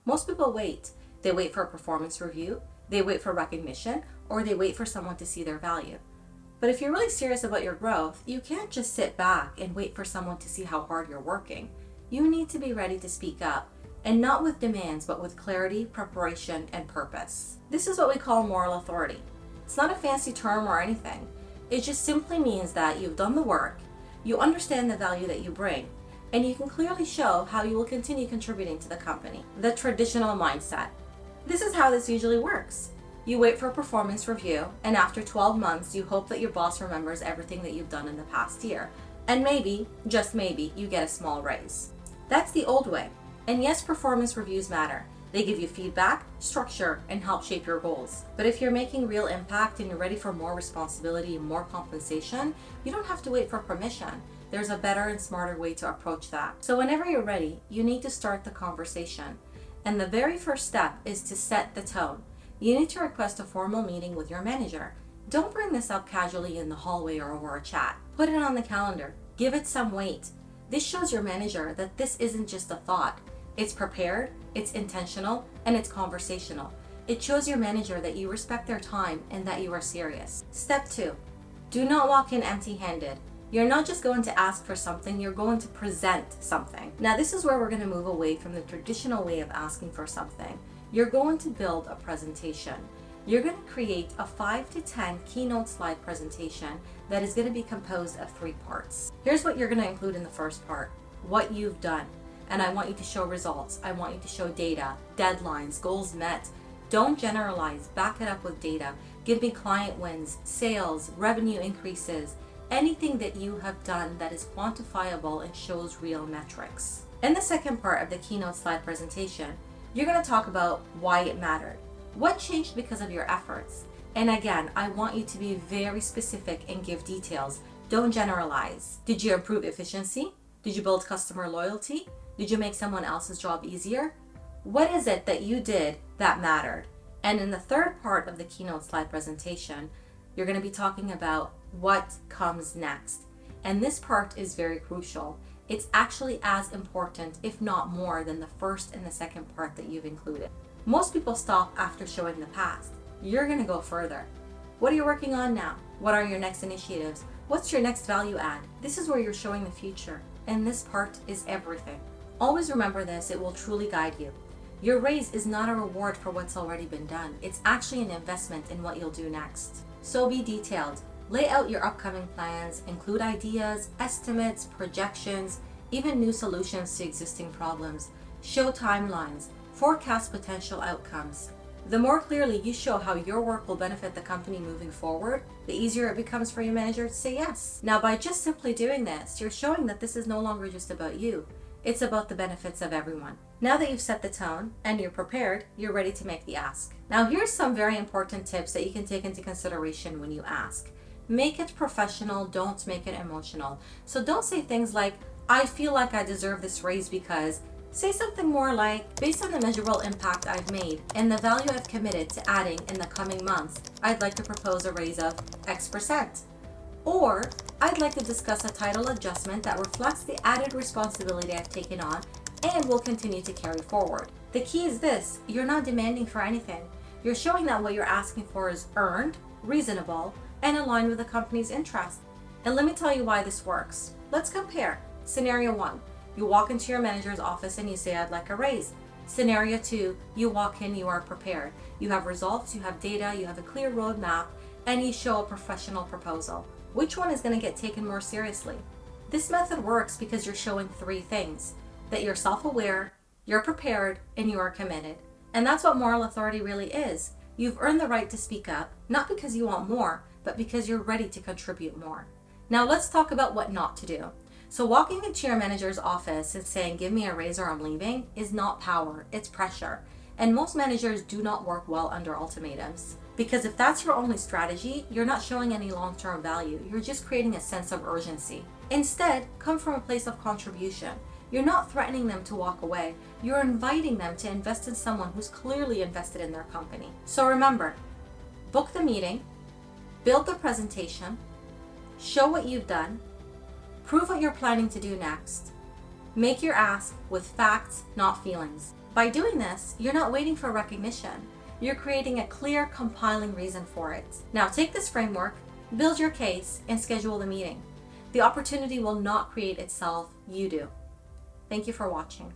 Most people wait. They wait for a performance review, they wait for recognition, or they wait for someone to see their value. But if you're really serious about your growth, you can't just sit back and wait for someone to see how hard you're working. You need to be ready to speak up, and not with demands, but with clarity, preparation, and purpose. This is what we call moral authority. It's not a fancy term or anything. It just simply means that you've done the work, you understand the value that you bring, and you can clearly show how you will continue contributing to the company. The traditional mindset. This is how this usually works. You wait for a performance review, and after 12 months, you hope that your boss remembers everything that you've done in the past year. And maybe, just maybe, you get a small raise. That's the old way. And yes, performance reviews matter. They give you feedback, structure, and help shape your goals. But if you're making real impact and you're ready for more responsibility and more compensation, you don't have to wait for permission. There's a better and smarter way to approach that. So whenever you're ready, you need to start the conversation. And the very first step is to set the tone. You need to request a formal meeting with your manager. Don't bring this up casually in the hallway or over a chat. Put it on the calendar. Give it some weight. This shows your manager that this isn't just a thought. It's prepared, it's intentional, and it's conversational. It shows your manager that you respect their time and that you are serious. Step 2. Do not walk in empty-handed. You're not just going to ask for something, you're going to present something. Now this is where we're going to move away from the traditional way of asking for something. You're going to build a presentation. You're going to create a 5 to 10 keynote slide presentation that is going to be composed of 3 parts. Here's what you're going to include in the first part: what you've done. And I want you to show results. I want you to show data, deadlines, goals met. Don't generalize, back it up with data. Give me client wins, sales, revenue increases, anything that you have done that is quantifiable and shows real metrics. In the second part of the keynote slide presentation, you're going to talk about why it mattered. What changed because of your efforts? And again, I want you to be very specific and give details. Don't generalize. Did you improve efficiency? Did you build customer loyalty? Did you make someone else's job easier? What is it that you did that mattered? And in the third part of the keynote slide presentation, you're going to be talking about what comes next. And this part is very crucial. It's actually as important, if not more, than the first and the second part that you've included. Most people stop after showing the past. You're going to go further. What are you working on now? What are your next initiatives? What's your next value add? This is where you're showing the future. And this part is everything. Always remember this, it will truly guide you. Your raise is not a reward for what's already been done. It's actually an investment in what you'll do next. So be detailed. Lay out your upcoming plans, include ideas, estimates, projections, even new solutions to existing problems. Show timelines, forecast potential outcomes. The more clearly you show how your work will benefit the company moving forward, the easier it becomes for your manager to say yes. Now, by just simply doing this, you're showing that this is no longer just about you. It's about the benefits of everyone. Now that you've set the tone and you're prepared, you're ready to make the ask. Now, here's some very important tips that you can take into consideration when you ask. Make it professional, don't make it emotional. So don't say things like, I feel like I deserve this raise because. Say something more like, based on the measurable impact I've made and the value I've committed to adding in the coming months, I'd like to propose a raise of X%. Or, I'd like to discuss a title adjustment that reflects the added responsibility I've taken on and will continue to carry forward. The key is this: you're not demanding for anything. You're showing that what you're asking for is earned, reasonable, and aligned with the company's interest. And let me tell you why this works. Let's compare. Scenario 1, you walk into your manager's office and you say, I'd like a raise. Scenario 2, you walk in, you are prepared. You have results, you have data, you have a clear roadmap, and you show a professional proposal. Which one is going to get taken more seriously? This method works because you're showing 3 things: that you're self-aware, you're prepared, and you are committed. And that's what moral authority really is. You've earned the right to speak up, not because you want more, but because you're ready to contribute more. Now let's talk about what not to do. So walking into your manager's office and saying, give me a raise or I'm leaving, is not power, it's pressure. And most managers do not work well under ultimatums. Because if that's your only strategy, you're not showing any long-term value. You're just creating a sense of urgency. Instead, come from a place of contribution. You're not threatening them to walk away. You're inviting them to invest in someone who's clearly invested in their company. So remember, book the meeting, build the presentation, show what you've done, prove what you're planning to do next. Make your ask with facts, not feelings. By doing this, you're not waiting for recognition. You're creating a clear, compelling reason for it. Now take this framework, build your case, and schedule the meeting. The opportunity will not create itself, you do. Thank you for watching.